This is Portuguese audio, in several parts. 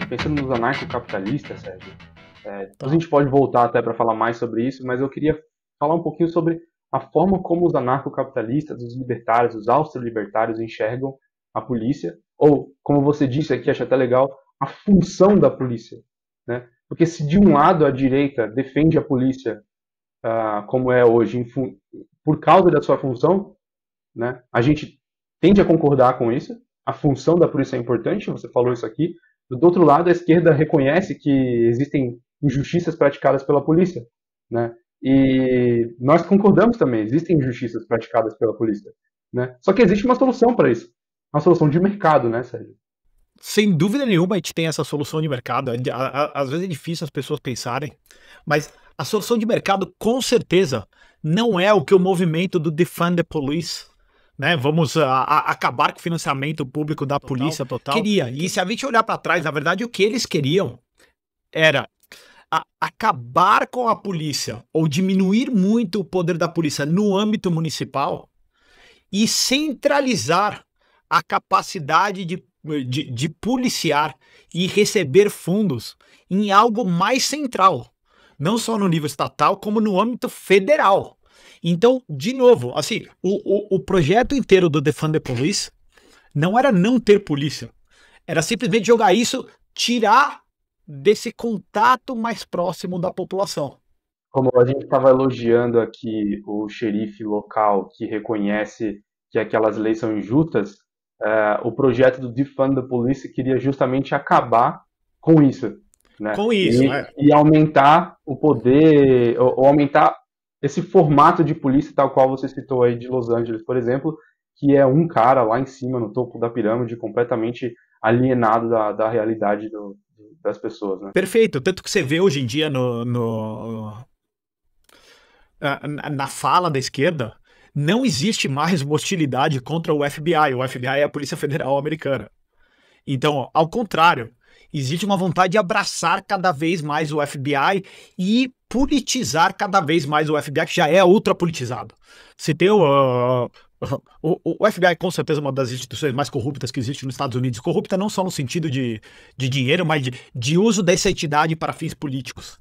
pensando nos anarcocapitalistas, Sérgio, depois a Tá. gente pode voltar até para falar mais sobre isso, mas eu queria falar um pouquinho sobre a forma como os anarcocapitalistas, os libertários, os austro-libertários enxergam a polícia, ou, como você disse aqui, acho até legal, a função da polícia, né? Porque se de um lado a direita defende a polícia como é hoje, por causa da sua função, né? A gente tende a concordar com isso. A função da polícia é importante, você falou isso aqui. Do outro lado, a esquerda reconhece que existem injustiças praticadas pela polícia, né? E nós concordamos também, existem injustiças praticadas pela polícia, né? Só que existe uma solução para isso, uma solução de mercado, né, Sérgio? Sem dúvida nenhuma, a gente tem essa solução de mercado. Às vezes é difícil as pessoas pensarem, mas a solução de mercado, com certeza, não é o que o movimento do Defund the Police, né? Vamos acabar com o financiamento público da polícia total. Queria. E se a gente olhar para trás, na verdade, o que eles queriam era acabar com a polícia ou diminuir muito o poder da polícia no âmbito municipal e centralizar a capacidade de policiar e receber fundos em algo mais central, não só no nível estatal, como no âmbito federal. Então, de novo, assim, o projeto inteiro do Defund the Police não era não ter polícia, era simplesmente jogar isso, tirar desse contato mais próximo da população. Como a gente estava elogiando aqui o xerife local que reconhece que aquelas leis são injustas, o projeto do Defund the Police queria justamente acabar com isso, né? Com isso, né? E aumentar o poder, ou aumentar esse formato de polícia tal qual você citou aí de Los Angeles, por exemplo, que é um cara lá em cima, no topo da pirâmide, completamente alienado da realidade das pessoas, né? Perfeito, tanto que você vê hoje em dia na fala da esquerda, não existe mais uma hostilidade contra o FBI. O FBI é a Polícia Federal Americana. Então, ao contrário, existe uma vontade de abraçar cada vez mais o FBI e politizar cada vez mais o FBI, que já é ultrapolitizado. Você tem o FBI, com certeza, é uma das instituições mais corruptas que existe nos Estados Unidos. Corrupta não só no sentido de dinheiro, mas de uso dessa entidade para fins políticos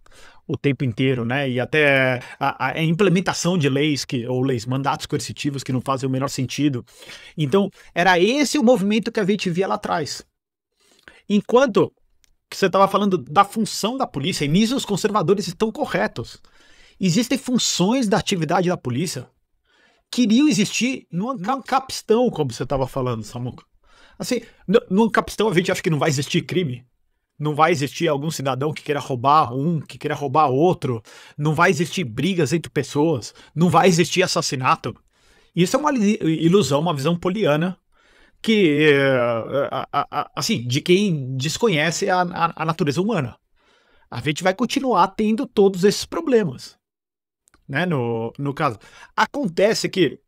o tempo inteiro, né? E até a implementação de leis, mandatos coercitivos que não fazem o menor sentido. Então, era esse o movimento que a gente via lá atrás. Enquanto que você estava falando da função da polícia, e nisso os conservadores estão corretos. Existem funções da atividade da polícia que iriam existir no Ancapistão, como você estava falando, Samuca. Assim, no Ancapistão a gente acha que não vai existir crime. Não vai existir algum cidadão que queira roubar um, que queira roubar outro. Não vai existir brigas entre pessoas. Não vai existir assassinato. Isso é uma ilusão, uma visão poliana que, assim, de quem desconhece a natureza humana. A gente vai continuar tendo todos esses problemas, né, no caso. Acontece que,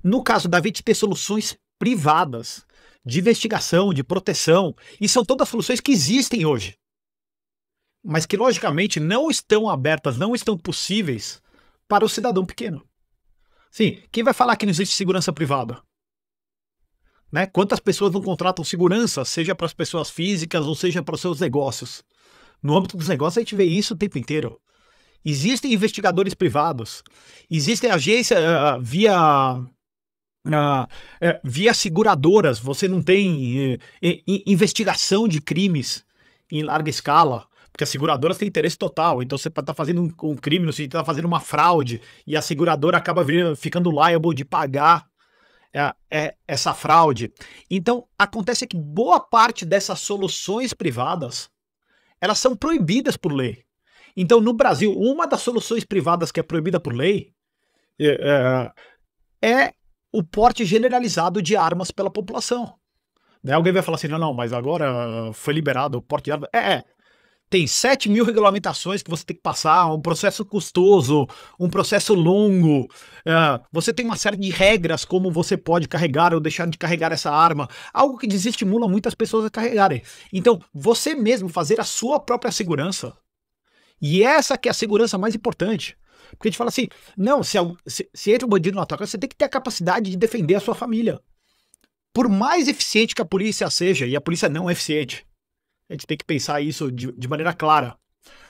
no caso da gente ter soluções privadas de investigação, de proteção, e são todas soluções que existem hoje, mas que, logicamente, não estão abertas, não estão possíveis para o cidadão pequeno. Sim, quem vai falar que não existe segurança privada? Né? Quantas pessoas não contratam segurança, seja para as pessoas físicas ou seja para os seus negócios? No âmbito dos negócios a gente vê isso o tempo inteiro. Existem investigadores privados, existem agências via seguradoras, você não tem investigação de crimes em larga escala, porque as seguradoras têm interesse total, então você está fazendo um crime, você está fazendo uma fraude, e a seguradora acaba ficando liable de pagar essa fraude. Então, acontece que boa parte dessas soluções privadas, elas são proibidas por lei. Então, no Brasil, uma das soluções privadas que é proibida por lei é o porte generalizado de armas pela população. Daí alguém vai falar assim, não, mas agora foi liberado o porte de armas. Tem 7 mil regulamentações que você tem que passar, um processo custoso, um processo longo. Você tem uma série de regras como você pode carregar ou deixar de carregar essa arma, algo que desestimula muitas pessoas a carregarem. Então, você mesmo fazer a sua própria segurança, e essa que é a segurança mais importante. Porque a gente fala assim, não, se entra um bandido na tua casa, você tem que ter a capacidade de defender a sua família. Por mais eficiente que a polícia seja, e a polícia não é eficiente, A gente tem que pensar isso de maneira clara.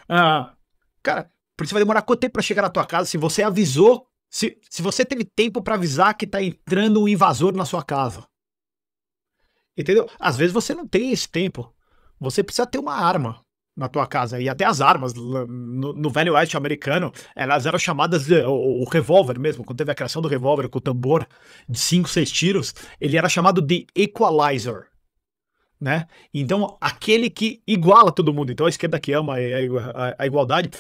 Ah, cara, porque você vai demorar quanto tempo para chegar na tua casa se você avisou, se você teve tempo para avisar que tá entrando um invasor na sua casa? Entendeu? Às vezes você não tem esse tempo. Você precisa ter uma arma na tua casa. E até as armas no Velho Oeste americano, elas eram chamadas de, o revólver mesmo. Quando teve a criação do revólver com o tambor de 5, 6 tiros, ele era chamado de equalizer, né? Então, aquele que iguala todo mundo. Então, a esquerda que ama a igualdade,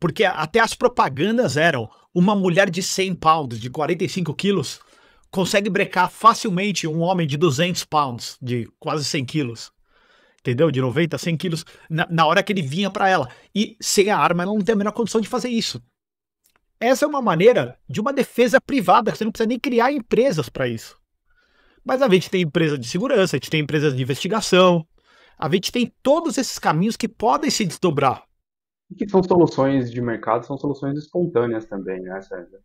porque até as propagandas eram uma mulher de 100 pounds, de 45 quilos, consegue brecar facilmente um homem de 200 pounds, de quase 100 quilos. Entendeu? De 90 a 100 quilos, na hora que ele vinha para ela. E sem a arma, ela não tem a menor condição de fazer isso. Essa é uma maneira de uma defesa privada, que você não precisa nem criar empresas para isso. Mas a gente tem empresa de segurança, a gente tem empresas de investigação, a gente tem todos esses caminhos que podem se desdobrar. E que são soluções de mercado, são soluções espontâneas também, né, César?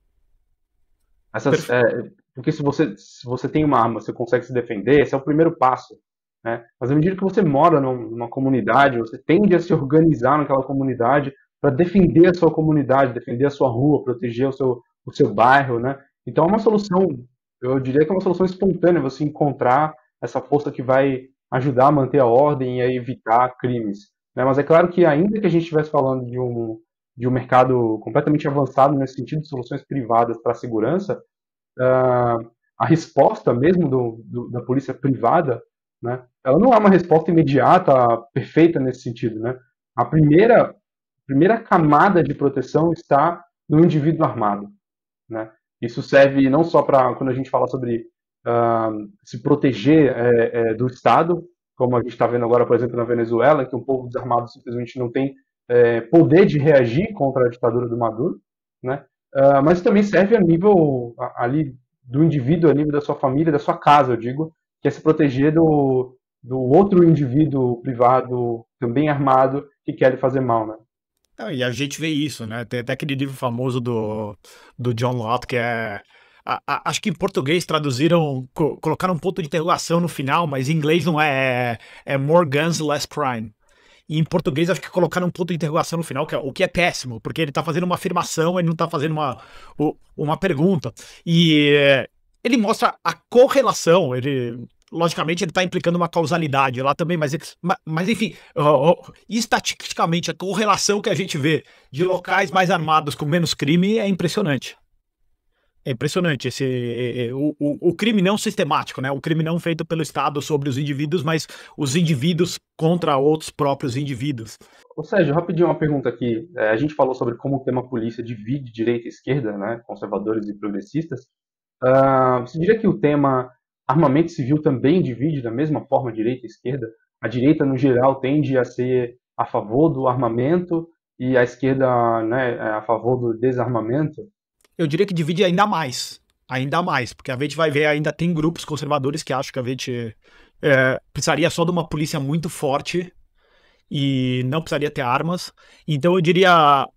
Porque se você tem uma arma, você consegue se defender, esse é o primeiro passo. Né? Mas à medida que você mora numa comunidade, você tende a se organizar naquela comunidade para defender a sua comunidade, defender a sua rua, proteger o seu bairro. Né? Então é uma solução, eu diria que é uma solução espontânea você encontrar essa força que vai ajudar a manter a ordem e a evitar crimes. Né? Mas é claro que ainda que a gente estivesse falando de um mercado completamente avançado nesse sentido de soluções privadas para a segurança, a resposta mesmo da polícia privada, né, ela não é uma resposta imediata, perfeita nesse sentido. Né? A primeira camada de proteção está no indivíduo armado. Né? Isso serve não só para quando a gente fala sobre se proteger do Estado, como a gente está vendo agora, por exemplo, na Venezuela, que um povo desarmado simplesmente não tem poder de reagir contra a ditadura do Maduro, né? Mas também serve a nível ali do indivíduo, a nível da sua família, da sua casa, eu digo, que é se proteger do outro indivíduo privado, também armado, que quer lhe fazer mal, né? E a gente vê isso, né? Tem até aquele livro famoso do John Locke, que é... acho que em português traduziram, colocaram um ponto de interrogação no final, mas em inglês não é More Guns, Less Crime. E em português acho que colocaram um ponto de interrogação no final, o que é péssimo, porque ele tá fazendo uma afirmação, ele não tá fazendo uma pergunta. E ele mostra a correlação, logicamente ele tá implicando uma causalidade lá também, mas enfim, estatisticamente a correlação que a gente vê de locais mais armados com menos crime é impressionante. É impressionante o crime não sistemático, né? O crime não feito pelo Estado sobre os indivíduos, mas os indivíduos contra outros próprios indivíduos. Ou seja, rapidinho uma pergunta aqui. A gente falou sobre como o tema polícia divide direita e esquerda, né? Conservadores e progressistas. Você diria que o tema armamento civil também divide da mesma forma direita e esquerda? A direita, no geral, tende a ser a favor do armamento e a esquerda, né, a favor do desarmamento? Eu diria que divide ainda mais, porque a gente vai ver, ainda tem grupos conservadores que acham que a gente precisaria só de uma polícia muito forte e não precisaria ter armas. Então eu diria,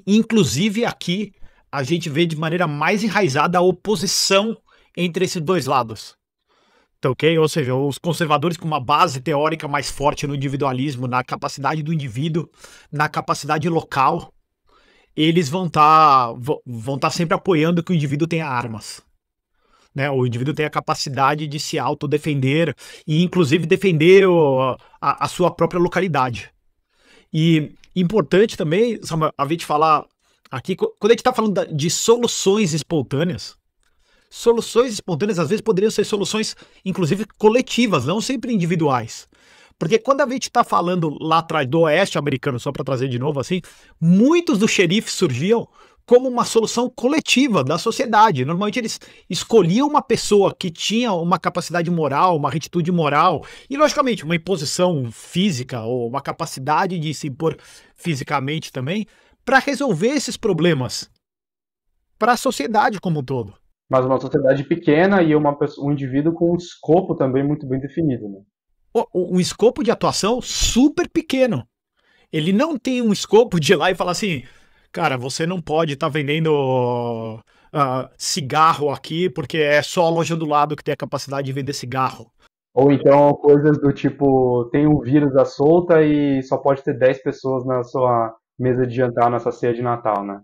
inclusive aqui, a gente vê de maneira mais enraizada a oposição entre esses dois lados. Então, ok? Ou seja, os conservadores com uma base teórica mais forte no individualismo, na capacidade do indivíduo, na capacidade local, eles vão tá sempre apoiando que o indivíduo tenha armas. Né? O indivíduo tem a capacidade de se autodefender e, inclusive, defender a sua própria localidade. E importante também, Samuel, a gente falar aqui, quando a gente está falando de soluções espontâneas às vezes poderiam ser soluções, inclusive, coletivas, não sempre individuais. Porque quando a gente está falando lá atrás do Oeste americano, só para trazer de novo assim, muitos dos xerifes surgiam como uma solução coletiva da sociedade. Normalmente eles escolhiam uma pessoa que tinha uma capacidade moral, uma retitude moral e, logicamente, uma imposição física ou uma capacidade de se impor fisicamente também para resolver esses problemas para a sociedade como um todo. Mas uma sociedade pequena e um indivíduo com um escopo também muito bem definido, né? Um escopo de atuação super pequeno. Ele não tem um escopo de ir lá e falar assim, cara, você não pode estar vendendo cigarro aqui porque é só a loja do lado que tem a capacidade de vender cigarro. Ou então coisas do tipo, tem um vírus à solta e só pode ter 10 pessoas na sua mesa de jantar nessa ceia de Natal, né?